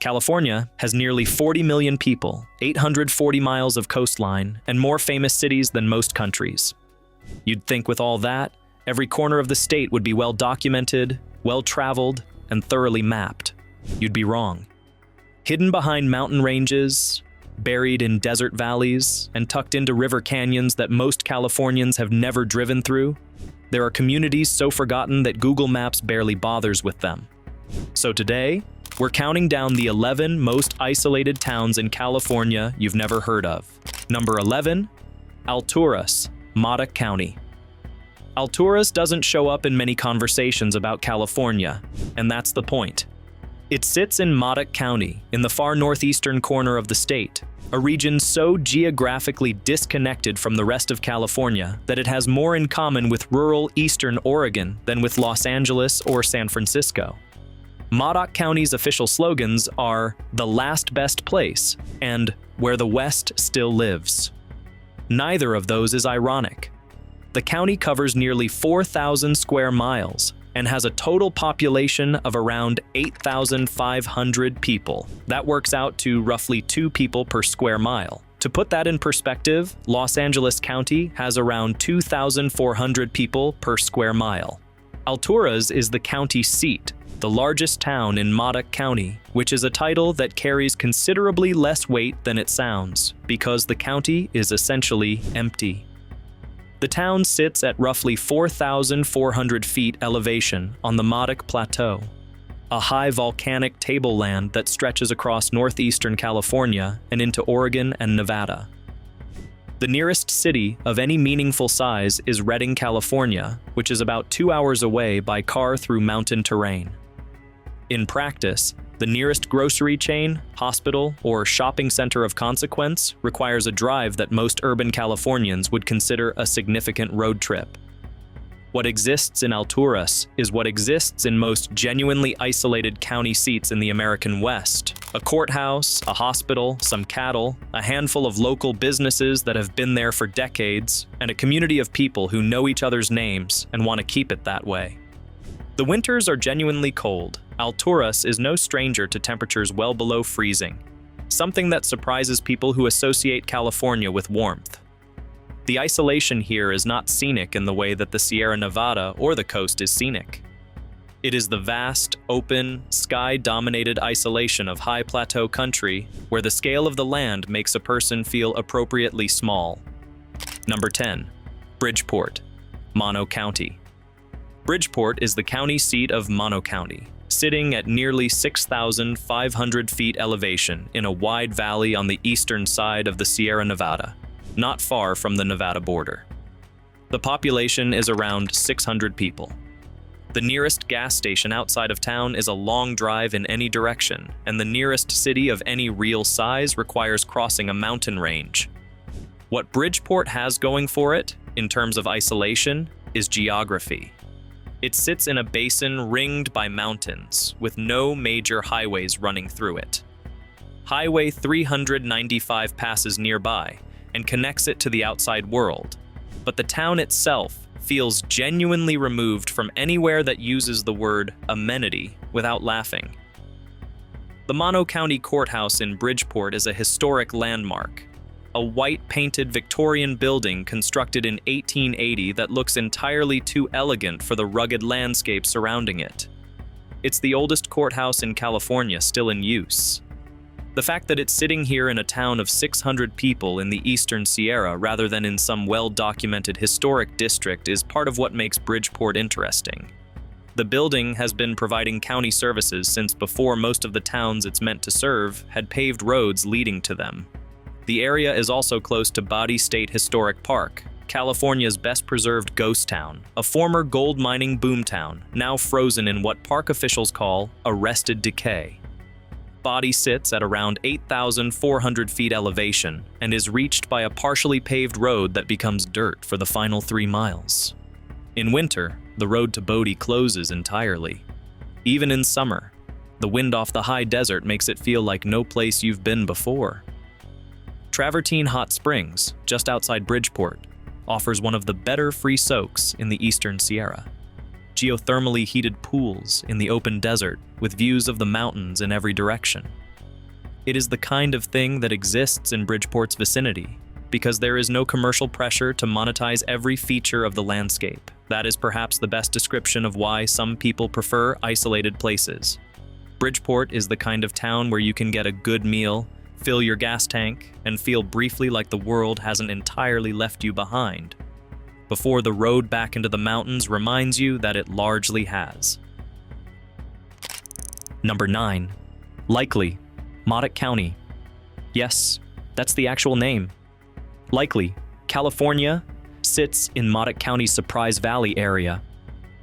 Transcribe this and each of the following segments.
California has nearly 40 million people, 840 miles of coastline, and more famous cities than most countries. You'd think with all that, every corner of the state would be well documented, well traveled, and thoroughly mapped. You'd be wrong. Hidden behind mountain ranges, buried in desert valleys, and tucked into river canyons that most Californians have never driven through, there are communities so forgotten that Google Maps barely bothers with them. So today, we're counting down the 11 most isolated towns in California you've never heard of. Number 11, Alturas, Modoc County. Alturas doesn't show up in many conversations about California, and that's the point. It sits in Modoc County, in the far northeastern corner of the state, a region so geographically disconnected from the rest of California that it has more in common with rural eastern Oregon than with Los Angeles or San Francisco. Modoc County's official slogans are "The Last Best Place" and "Where the West Still Lives." Neither of those is ironic. The county covers nearly 4,000 square miles and has a total population of around 8,500 people. That works out to roughly 2 people per square mile. To put that in perspective, Los Angeles County has around 2,400 people per square mile. Alturas is the county seat, the largest town in Modoc County, which is a title that carries considerably less weight than it sounds, because the county is essentially empty. The town sits at roughly 4,400 feet elevation on the Modoc Plateau, a high volcanic tableland that stretches across northeastern California and into Oregon and Nevada. The nearest city of any meaningful size is Redding, California, which is about 2 hours away by car through mountain terrain. In practice, the nearest grocery chain, hospital, or shopping center of consequence requires a drive that most urban Californians would consider a significant road trip. What exists in Alturas is what exists in most genuinely isolated county seats in the American West: a courthouse, a hospital, some cattle, a handful of local businesses that have been there for decades, and a community of people who know each other's names and want to keep it that way. The winters are genuinely cold. Alturas is no stranger to temperatures well below freezing, something that surprises people who associate California with warmth. The isolation here is not scenic in the way that the Sierra Nevada or the coast is scenic. It is the vast, open, sky-dominated isolation of high plateau country where the scale of the land makes a person feel appropriately small. Number 10, Bridgeport, Mono County. Bridgeport is the county seat of Mono County, sitting at nearly 6,500 feet elevation in a wide valley on the eastern side of the Sierra Nevada, not far from the Nevada border. The population is around 600 people. The nearest gas station outside of town is a long drive in any direction, and the nearest city of any real size requires crossing a mountain range. What Bridgeport has going for it, in terms of isolation, is geography. It sits in a basin ringed by mountains, with no major highways running through it. Highway 395 passes nearby and connects it to the outside world, but the town itself feels genuinely removed from anywhere that uses the word amenity without laughing. The Mono County Courthouse in Bridgeport is a historic landmark, a white-painted Victorian building constructed in 1880 that looks entirely too elegant for the rugged landscape surrounding it. It's the oldest courthouse in California still in use. The fact that it's sitting here in a town of 600 people in the eastern Sierra rather than in some well-documented historic district is part of what makes Bridgeport interesting. The building has been providing county services since before most of the towns it's meant to serve had paved roads leading to them. The area is also close to Body State Historic Park, California's best-preserved ghost town, a former gold mining boomtown, now frozen in what park officials call arrested decay. Body sits at around 8,400 feet elevation and is reached by a partially paved road that becomes dirt for the final 3 miles. In winter, the road to Bodie closes entirely. Even in summer, the wind off the high desert makes it feel like no place you've been before. Travertine Hot Springs, just outside Bridgeport, offers one of the better free soaks in the eastern Sierra. Geothermally heated pools in the open desert with views of the mountains in every direction. It is the kind of thing that exists in Bridgeport's vicinity, because there is no commercial pressure to monetize every feature of the landscape. That is perhaps the best description of why some people prefer isolated places. Bridgeport is the kind of town where you can get a good meal, fill your gas tank, and feel briefly like the world hasn't entirely left you behind, before the road back into the mountains reminds you that it largely has. Number 9. Likely, Modoc County. Yes, that's the actual name. Likely, California, sits in Modoc County's Surprise Valley area,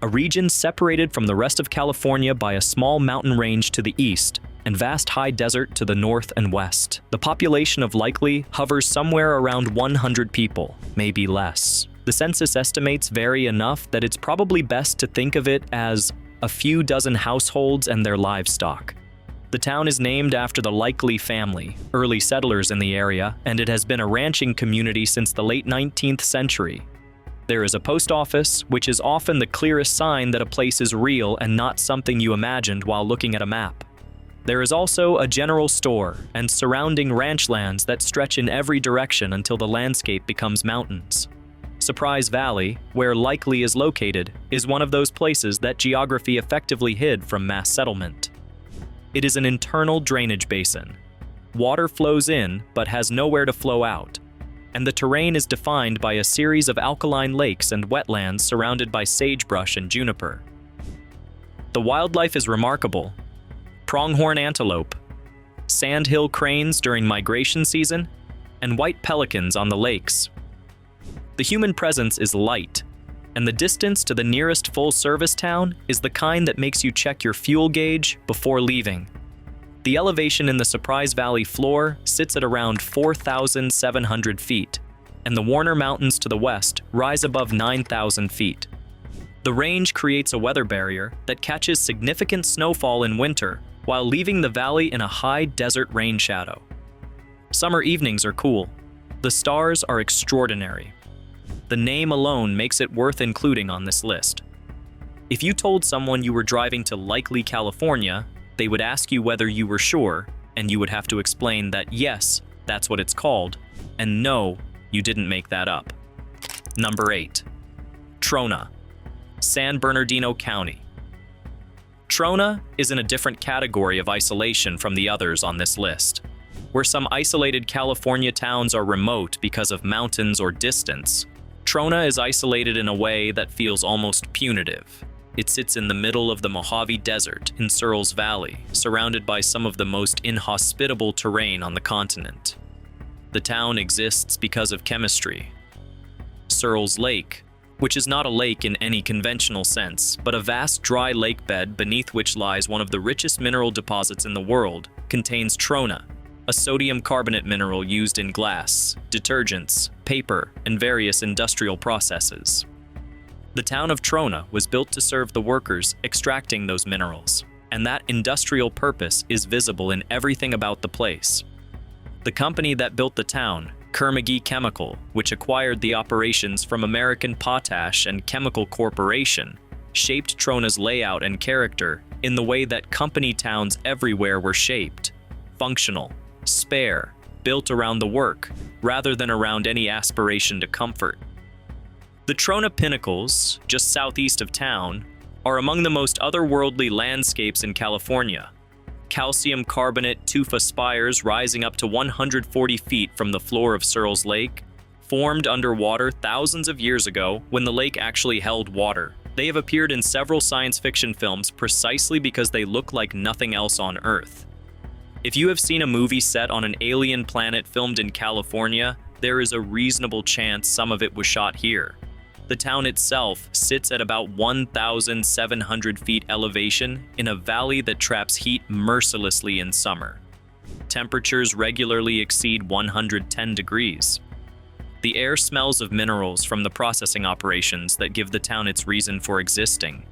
a region separated from the rest of California by a small mountain range to the east and vast high desert to the north and west. The population of Likely hovers somewhere around 100 people, maybe less. The census estimates vary enough that it's probably best to think of it as a few dozen households and their livestock. The town is named after the Likely family, early settlers in the area, and it has been a ranching community since the late 19th century. There is a post office, which is often the clearest sign that a place is real and not something you imagined while looking at a map. There is also a general store and surrounding ranch lands that stretch in every direction until the landscape becomes mountains. Surprise Valley, where Likely is located, is one of those places that geography effectively hid from mass settlement. It is an internal drainage basin. Water flows in but has nowhere to flow out, and the terrain is defined by a series of alkaline lakes and wetlands surrounded by sagebrush and juniper. The wildlife is remarkable. Pronghorn antelope, sandhill cranes during migration season, and white pelicans on the lakes. The human presence is light, and the distance to the nearest full-service town is the kind that makes you check your fuel gauge before leaving. The elevation in the Surprise Valley floor sits at around 4,700 feet, and the Warner Mountains to the west rise above 9,000 feet. The range creates a weather barrier that catches significant snowfall in winter while leaving the valley in a high desert rain shadow. Summer evenings are cool. The stars are extraordinary. The name alone makes it worth including on this list. If you told someone you were driving to Likely, California, they would ask you whether you were sure, and you would have to explain that yes, that's what it's called, and no, you didn't make that up. Number 8. Trona, San Bernardino County. Trona is in a different category of isolation from the others on this list. Where some isolated California towns are remote because of mountains or distance, Trona is isolated in a way that feels almost punitive. It sits in the middle of the Mojave Desert in Searles Valley, surrounded by some of the most inhospitable terrain on the continent. The town exists because of chemistry. Searles Lake, which is not a lake in any conventional sense, but a vast dry lake bed beneath which lies one of the richest mineral deposits in the world, contains trona, a sodium carbonate mineral used in glass, detergents, paper, and various industrial processes. The town of Trona was built to serve the workers extracting those minerals, and that industrial purpose is visible in everything about the place. The company that built the town, Kerr-McGee Chemical, which acquired the operations from American Potash and Chemical Corporation, shaped Trona's layout and character in the way that company towns everywhere were shaped: functional, spare, built around the work, rather than around any aspiration to comfort. The Trona Pinnacles, just southeast of town, are among the most otherworldly landscapes in California. Calcium carbonate tufa spires rising up to 140 feet from the floor of Searles Lake, formed underwater thousands of years ago when the lake actually held water. They have appeared in several science fiction films precisely because they look like nothing else on Earth. If you have seen a movie set on an alien planet filmed in California, there is a reasonable chance some of it was shot here. The town itself sits at about 1,700 feet elevation in a valley that traps heat mercilessly in summer. Temperatures regularly exceed 110 degrees. The air smells of minerals from the processing operations that give the town its reason for existing.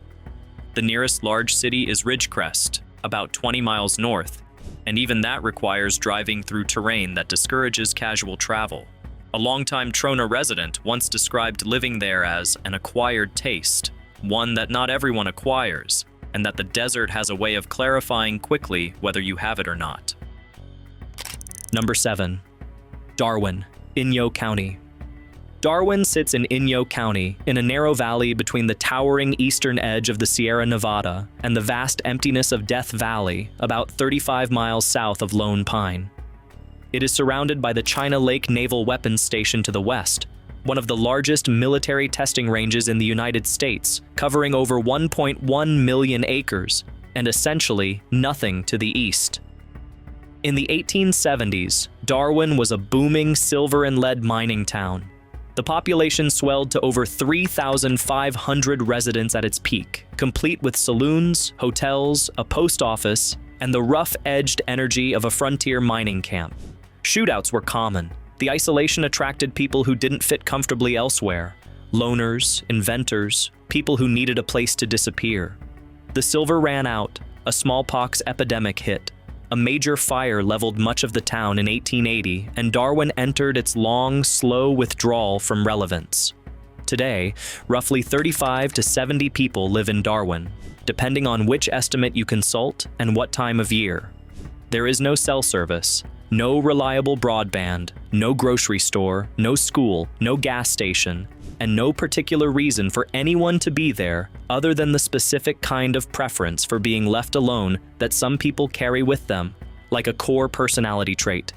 The nearest large city is Ridgecrest, about 20 miles north, and even that requires driving through terrain that discourages casual travel. A longtime Trona resident once described living there as an acquired taste, one that not everyone acquires, and that the desert has a way of clarifying quickly whether you have it or not. Number 7. Darwin, Inyo County. Darwin sits in Inyo County, in a narrow valley between the towering eastern edge of the Sierra Nevada and the vast emptiness of Death Valley, about 35 miles south of Lone Pine. It is surrounded by the China Lake Naval Weapons Station to the west, one of the largest military testing ranges in the United States, covering over 1.1 million acres, and essentially nothing to the east. In the 1870s, Darwin was a booming silver and lead mining town. The population swelled to over 3,500 residents at its peak, complete with saloons, hotels, a post office, and the rough-edged energy of a frontier mining camp. Shootouts were common. The isolation attracted people who didn't fit comfortably elsewhere. Loners, inventors, people who needed a place to disappear. The silver ran out, a smallpox epidemic hit. A major fire leveled much of the town in 1880, and Darwin entered its long, slow withdrawal from relevance. Today, roughly 35 to 70 people live in Darwin, depending on which estimate you consult and what time of year. There is no cell service, no reliable broadband, no grocery store, no school, no gas station, and no particular reason for anyone to be there other than the specific kind of preference for being left alone that some people carry with them, like a core personality trait.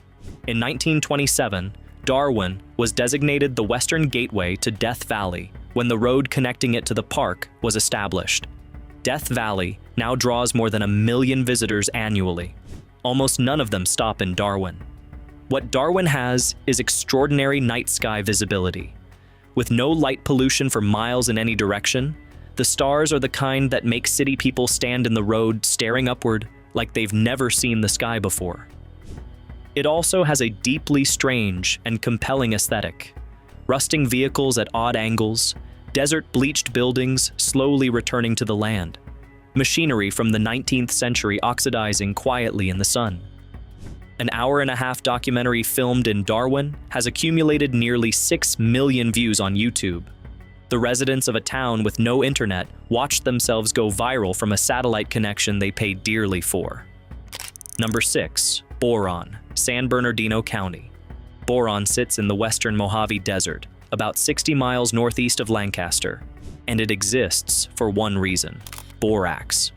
In 1927, Darwin was designated the Western Gateway to Death Valley when the road connecting it to the park was established. Death Valley now draws more than 1 million visitors annually. Almost none of them stop in Darwin. What Darwin has is extraordinary night sky visibility. With no light pollution for miles in any direction, the stars are the kind that make city people stand in the road staring upward like they've never seen the sky before. It also has a deeply strange and compelling aesthetic. Rusting vehicles at odd angles, desert-bleached buildings slowly returning to the land, machinery from the 19th century oxidizing quietly in the sun. An hour-and-a-half documentary filmed in Darwin has accumulated nearly 6 million views on YouTube. The residents of a town with no internet watched themselves go viral from a satellite connection they paid dearly for. Number 6. Boron, San Bernardino County. Boron sits in the western Mojave Desert, about 60 miles northeast of Lancaster, and it exists for one reason: borax.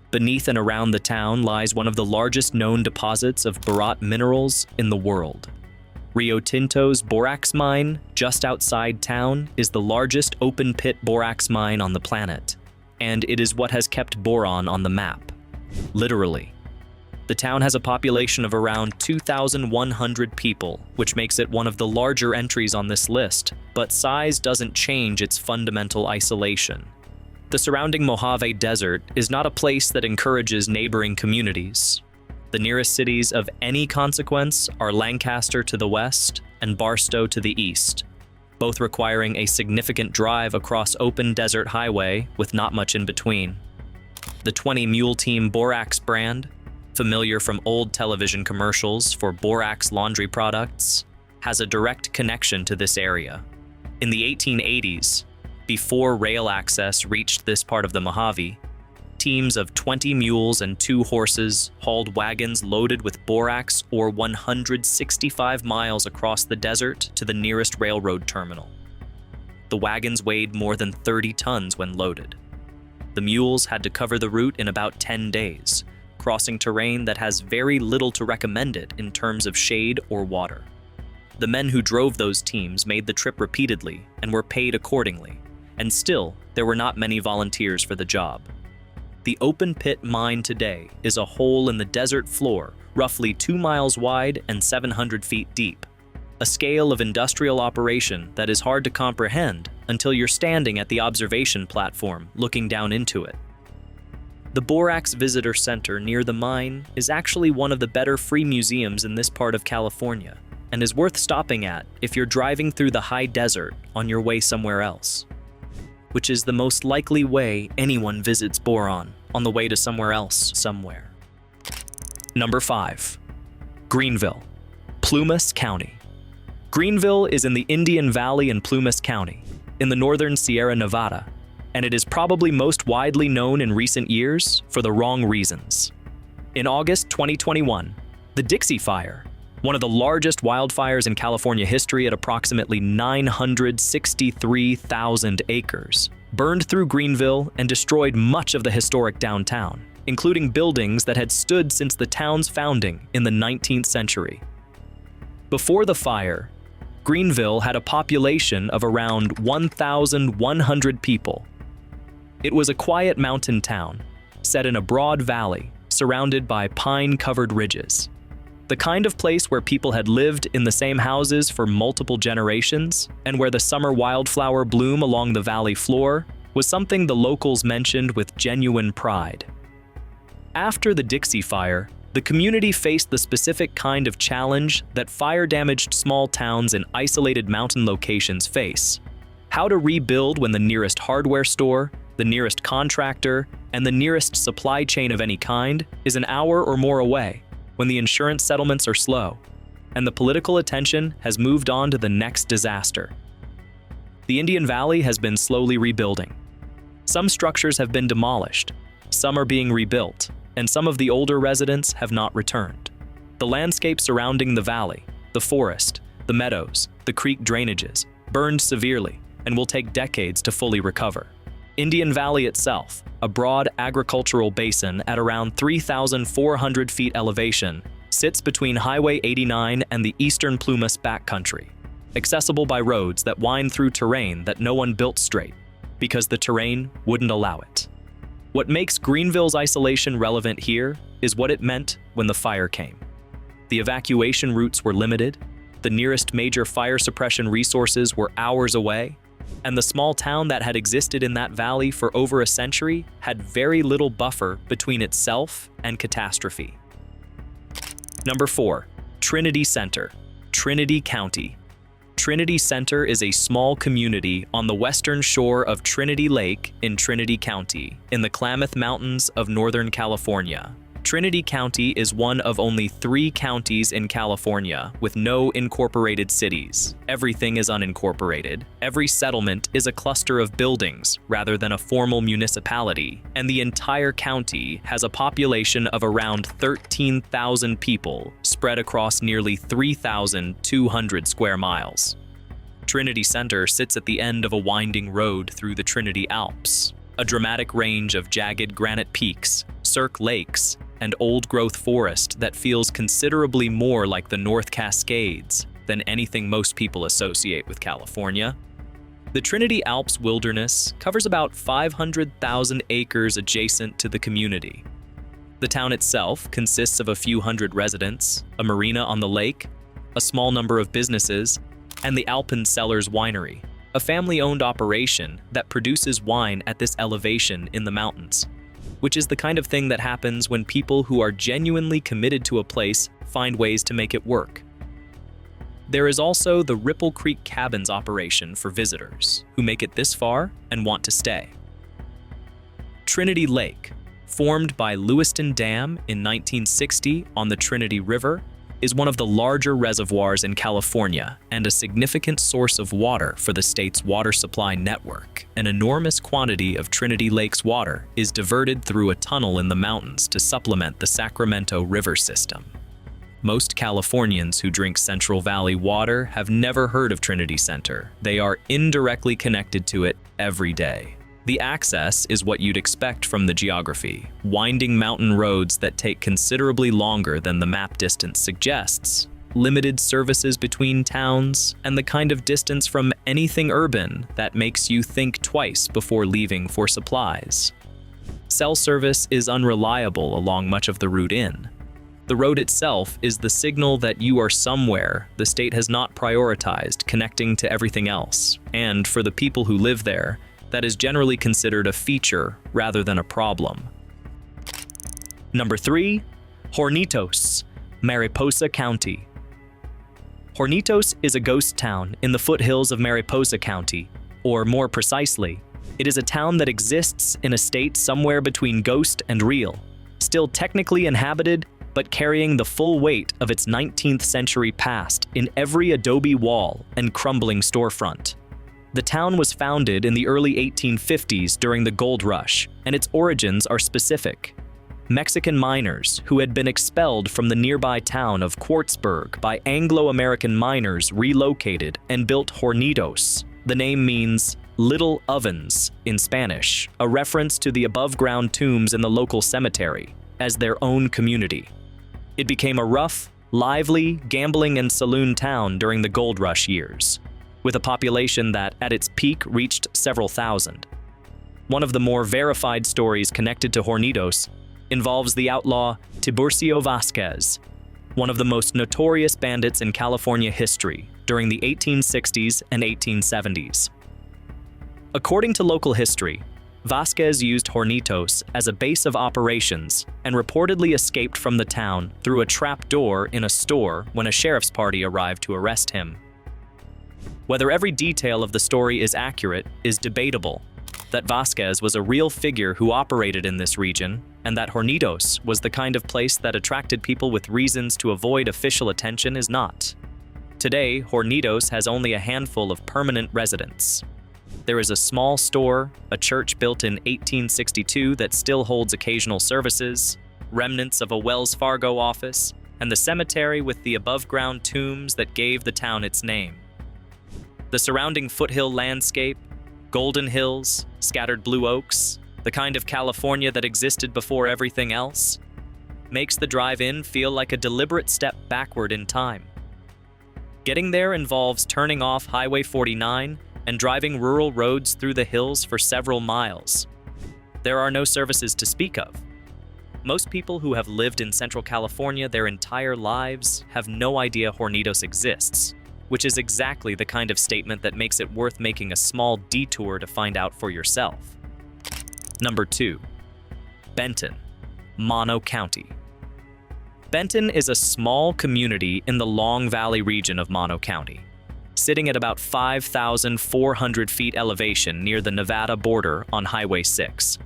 Beneath and around the town lies one of the largest known deposits of borat minerals in the world. Rio Tinto's borax mine, just outside town, is the largest open-pit borax mine on the planet, and it is what has kept boron on the map. Literally. The town has a population of around 2,100 people, which makes it one of the larger entries on this list, but size doesn't change its fundamental isolation. The surrounding Mojave Desert is not a place that encourages neighboring communities. The nearest cities of any consequence are Lancaster to the west and Barstow to the east, both requiring a significant drive across open desert highway with not much in between. The 20 Mule Team Borax brand, familiar from old television commercials for borax laundry products, has a direct connection to this area. In the 1880s, before rail access reached this part of the Mojave, teams of 20 mules and 2 horses hauled wagons loaded with borax or 165 miles across the desert to the nearest railroad terminal. The wagons weighed more than 30 tons when loaded. The mules had to cover the route in about 10 days, crossing terrain that has very little to recommend it in terms of shade or water. The men who drove those teams made the trip repeatedly and were paid accordingly, and still, there were not many volunteers for the job. The open pit mine today is a hole in the desert floor, roughly 2 miles wide and 700 feet deep, a scale of industrial operation that is hard to comprehend until you're standing at the observation platform looking down into it. The Borax Visitor Center near the mine is actually one of the better free museums in this part of California, and is worth stopping at if you're driving through the high desert on your way somewhere else, which is the most likely way anyone visits Boron, on the way to somewhere else somewhere. Number 5. Greenville, Plumas County. Greenville is in the Indian Valley in Plumas County, in the northern Sierra Nevada, and it is probably most widely known in recent years for the wrong reasons. In August 2021, the Dixie Fire, One of the largest wildfires in California history at approximately 963,000 acres, burned through Greenville and destroyed much of the historic downtown, including buildings that had stood since the town's founding in the 19th century. Before the fire, Greenville had a population of around 1,100 people. It was a quiet mountain town, set in a broad valley, surrounded by pine-covered ridges. The kind of place where people had lived in the same houses for multiple generations, and where the summer wildflower bloom along the valley floor was something the locals mentioned with genuine pride. After the Dixie Fire, the community faced the specific kind of challenge that fire-damaged small towns in isolated mountain locations face: how to rebuild when the nearest hardware store, the nearest contractor, and the nearest supply chain of any kind is an hour or more away, when the insurance settlements are slow, and the political attention has moved on to the next disaster. The Indian Valley has been slowly rebuilding. Some structures have been demolished, some are being rebuilt, and some of the older residents have not returned. The landscape surrounding the valley, the forest, the meadows, the creek drainages, burned severely and will take decades to fully recover. Indian Valley itself, a broad agricultural basin at around 3,400 feet elevation, sits between Highway 89 and the eastern Plumas backcountry, accessible by roads that wind through terrain that no one built straight, because the terrain wouldn't allow it. What makes Greenville's isolation relevant here is what it meant when the fire came. The evacuation routes were limited, the nearest major fire suppression resources were hours away, and the small town that had existed in that valley for over a century had very little buffer between itself and catastrophe. Number 4, Trinity Center, Trinity County. Trinity Center is a small community on the western shore of Trinity Lake in Trinity County, in the Klamath Mountains of Northern California. Trinity County is one of only 3 counties in California with no incorporated cities. Everything is unincorporated. Every settlement is a cluster of buildings rather than a formal municipality, and the entire county has a population of around 13,000 people spread across nearly 3,200 square miles. Trinity Center sits at the end of a winding road through the Trinity Alps, a dramatic range of jagged granite peaks, cirque lakes, and old-growth forest that feels considerably more like the North Cascades than anything most people associate with California. The Trinity Alps wilderness covers about 500,000 acres adjacent to the community. The town itself consists of a few hundred residents, a marina on the lake, a small number of businesses, and the Alpen Cellars Winery, a family-owned operation that produces wine at this elevation in the mountains, which is the kind of thing that happens when people who are genuinely committed to a place find ways to make it work. There is also the Ripple Creek Cabins operation for visitors who make it this far and want to stay. Trinity Lake, formed by Lewiston Dam in 1960 on the Trinity River, is one of the larger reservoirs in California and a significant source of water for the state's water supply network. An enormous quantity of Trinity Lake's water is diverted through a tunnel in the mountains to supplement the Sacramento River system. Most Californians who drink Central Valley water have never heard of Trinity Center. They are indirectly connected to it every day. The access is what you'd expect from the geography: winding mountain roads that take considerably longer than the map distance suggests, limited services between towns, and the kind of distance from anything urban that makes you think twice before leaving for supplies. Cell service is unreliable along much of the route in. The road itself is the signal that you are somewhere the state has not prioritized connecting to everything else, and for the people who live there, that is generally considered a feature rather than a problem. Number 3, Hornitos, Mariposa County. Hornitos is a ghost town in the foothills of Mariposa County, or more precisely, it is a town that exists in a state somewhere between ghost and real, still technically inhabited, but carrying the full weight of its 19th century past in every adobe wall and crumbling storefront. The town was founded in the early 1850s during the gold rush, and its origins are specific. Mexican miners who had been expelled from the nearby town of Quartzburg by Anglo-American miners relocated and built Hornitos. The name means little ovens in Spanish, a reference to the above-ground tombs in the local cemetery, as their own community. It became a rough, lively, gambling and saloon town during the gold rush years, with a population that, at its peak, reached several thousand. One of the more verified stories connected to Hornitos involves the outlaw Tiburcio Vasquez, one of the most notorious bandits in California history during the 1860s and 1870s. According to local history, Vasquez used Hornitos as a base of operations and reportedly escaped from the town through a trap door in a store when a sheriff's party arrived to arrest him. Whether every detail of the story is accurate is debatable. That Vasquez was a real figure who operated in this region, and that Hornitos was the kind of place that attracted people with reasons to avoid official attention is not. Today, Hornitos has only a handful of permanent residents. There is a small store, a church built in 1862 that still holds occasional services, remnants of a Wells Fargo office, and the cemetery with the above-ground tombs that gave the town its name. The surrounding foothill landscape, golden hills, scattered blue oaks, the kind of California that existed before everything else, makes the drive-in feel like a deliberate step backward in time. Getting there involves turning off Highway 49 and driving rural roads through the hills for several miles. There are no services to speak of. Most people who have lived in Central California their entire lives have no idea Hornitos exists, which is exactly the kind of statement that makes it worth making a small detour to find out for yourself. Number 2. Benton, Mono County. Benton is a small community in the Long Valley region of Mono County, sitting at about 5,400 feet elevation near the Nevada border on Highway 6.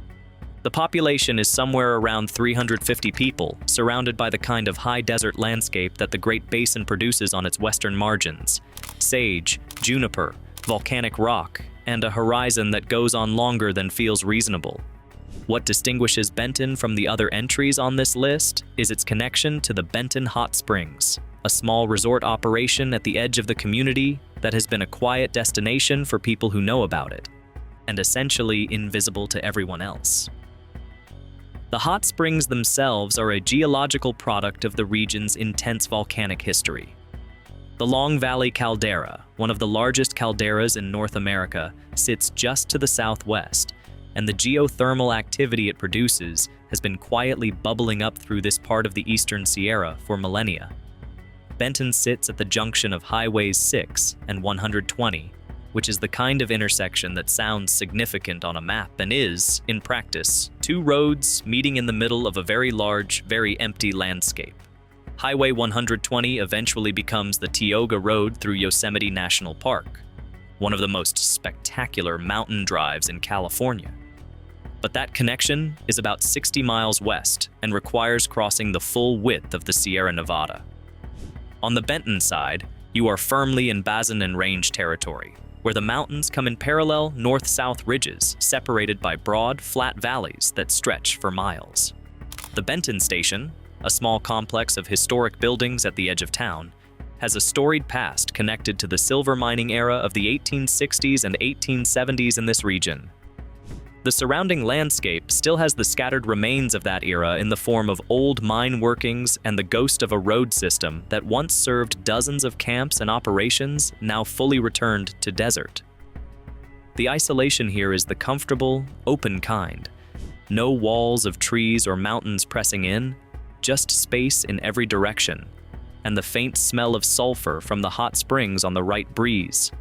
The population is somewhere around 350 people, surrounded by the kind of high desert landscape that the Great Basin produces on its western margins: sage, juniper, volcanic rock, and a horizon that goes on longer than feels reasonable. What distinguishes Benton from the other entries on this list is its connection to the Benton Hot Springs, a small resort operation at the edge of the community that has been a quiet destination for people who know about it, and essentially invisible to everyone else. The hot springs themselves are a geological product of the region's intense volcanic history. The Long Valley Caldera, one of the largest calderas in North America, sits just to the southwest, and the geothermal activity it produces has been quietly bubbling up through this part of the Eastern Sierra for millennia. Benton sits at the junction of Highways 6 and 120, which is the kind of intersection that sounds significant on a map and is, in practice, two roads meeting in the middle of a very large, very empty landscape. Highway 120 eventually becomes the Tioga Road through Yosemite National Park, one of the most spectacular mountain drives in California. But that connection is about 60 miles west and requires crossing the full width of the Sierra Nevada. On the Benton side, you are firmly in Basin and Range territory, where the mountains come in parallel north-south ridges separated by broad, flat valleys that stretch for miles. The Benton Station, a small complex of historic buildings at the edge of town, has a storied past connected to the silver mining era of the 1860s and 1870s in this region. The surrounding landscape still has the scattered remains of that era in the form of old mine workings and the ghost of a road system that once served dozens of camps and operations, now fully returned to desert. The isolation here is the comfortable, open kind. No walls of trees or mountains pressing in, just space in every direction, and the faint smell of sulfur from the hot springs on the right breeze.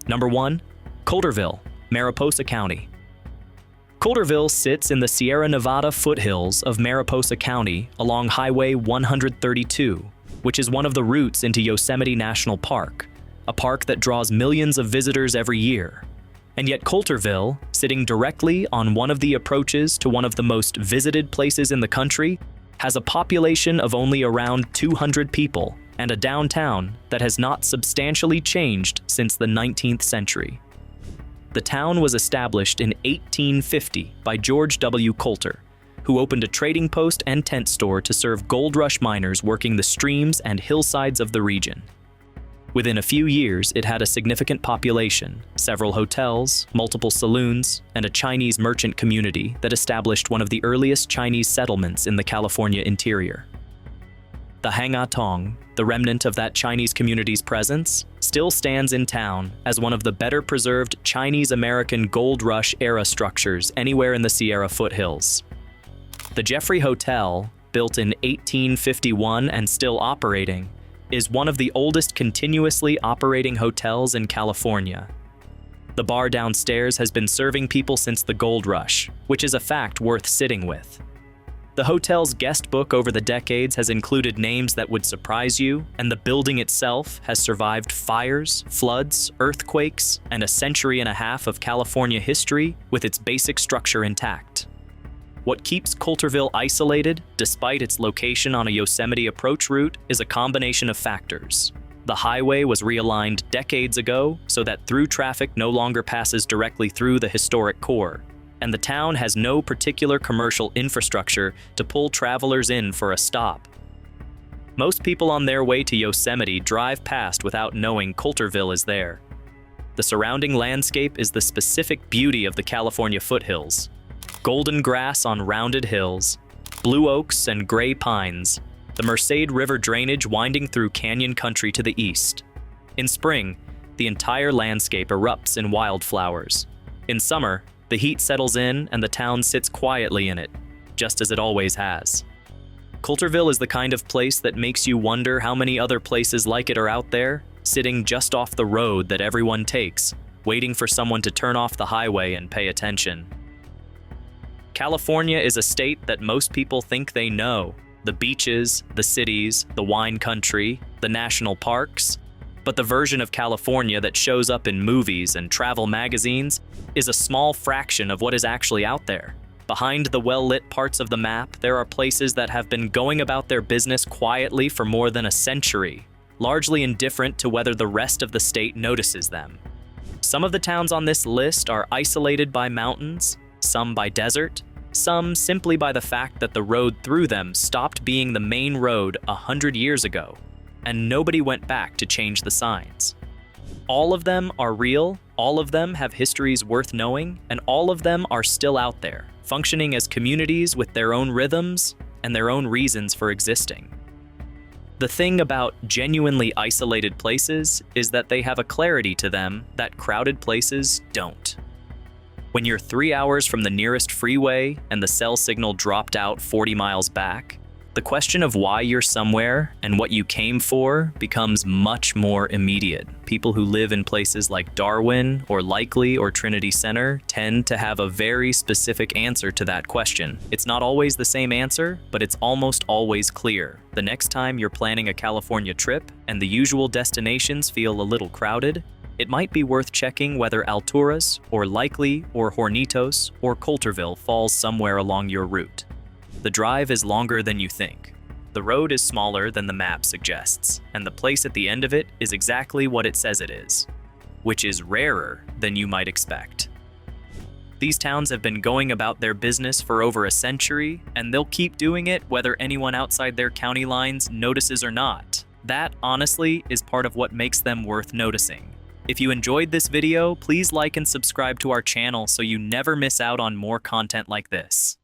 Number 1. Coulterville, Mariposa County. Coulterville sits in the Sierra Nevada foothills of Mariposa County along Highway 132, which is one of the routes into Yosemite National Park, a park that draws millions of visitors every year. And yet Coulterville, sitting directly on one of the approaches to one of the most visited places in the country, has a population of only around 200 people and a downtown that has not substantially changed since the 19th century. The town was established in 1850 by George W. Coulter, who opened a trading post and tent store to serve gold rush miners working the streams and hillsides of the region. Within a few years, it had a significant population, several hotels, multiple saloons, and a Chinese merchant community that established one of the earliest Chinese settlements in the California interior. The Hangatong, the remnant of that Chinese community's presence, still stands in town as one of the better preserved Chinese-American Gold Rush era structures anywhere in the Sierra foothills. The Jeffrey Hotel, built in 1851 and still operating, is one of the oldest continuously operating hotels in California. The bar downstairs has been serving people since the Gold Rush, which is a fact worth sitting with. The hotel's guest book over the decades has included names that would surprise you, and the building itself has survived fires, floods, earthquakes, and a century and a half of California history with its basic structure intact. What keeps Coulterville isolated, despite its location on a Yosemite approach route, is a combination of factors. The highway was realigned decades ago so that through traffic no longer passes directly through the historic core, and the town has no particular commercial infrastructure to pull travelers in for a stop. Most people on their way to Yosemite drive past without knowing Coulterville is there. The surrounding landscape is the specific beauty of the California foothills. Golden grass on rounded hills, blue oaks and gray pines, the Merced River drainage winding through canyon country to the east. In spring, the entire landscape erupts in wildflowers. In summer, the heat settles in and the town sits quietly in it, just as it always has. Coulterville is the kind of place that makes you wonder how many other places like it are out there, sitting just off the road that everyone takes, waiting for someone to turn off the highway and pay attention. California is a state that most people think they know. The beaches, the cities, the wine country, the national parks. But the version of California that shows up in movies and travel magazines is a small fraction of what is actually out there. Behind the well-lit parts of the map, there are places that have been going about their business quietly for more than a century, largely indifferent to whether the rest of the state notices them. Some of the towns on this list are isolated by mountains, some by desert, some simply by the fact that the road through them stopped being the main road 100 years ago, and nobody went back to change the signs. All of them are real, all of them have histories worth knowing, and all of them are still out there, functioning as communities with their own rhythms and their own reasons for existing. The thing about genuinely isolated places is that they have a clarity to them that crowded places don't. When you're 3 hours from the nearest freeway and the cell signal dropped out 40 miles back, the question of why you're somewhere and what you came for becomes much more immediate. People who live in places like Darwin or Likely or Trinity Center tend to have a very specific answer to that question. It's not always the same answer, but it's almost always clear. The next time you're planning a California trip and the usual destinations feel a little crowded, it might be worth checking whether Alturas, or Likely, or Hornitos, or Coulterville falls somewhere along your route. The drive is longer than you think. The road is smaller than the map suggests, and the place at the end of it is exactly what it says it is, which is rarer than you might expect. These towns have been going about their business for over a century, and they'll keep doing it whether anyone outside their county lines notices or not. That, honestly, is part of what makes them worth noticing. If you enjoyed this video, please like and subscribe to our channel so you never miss out on more content like this.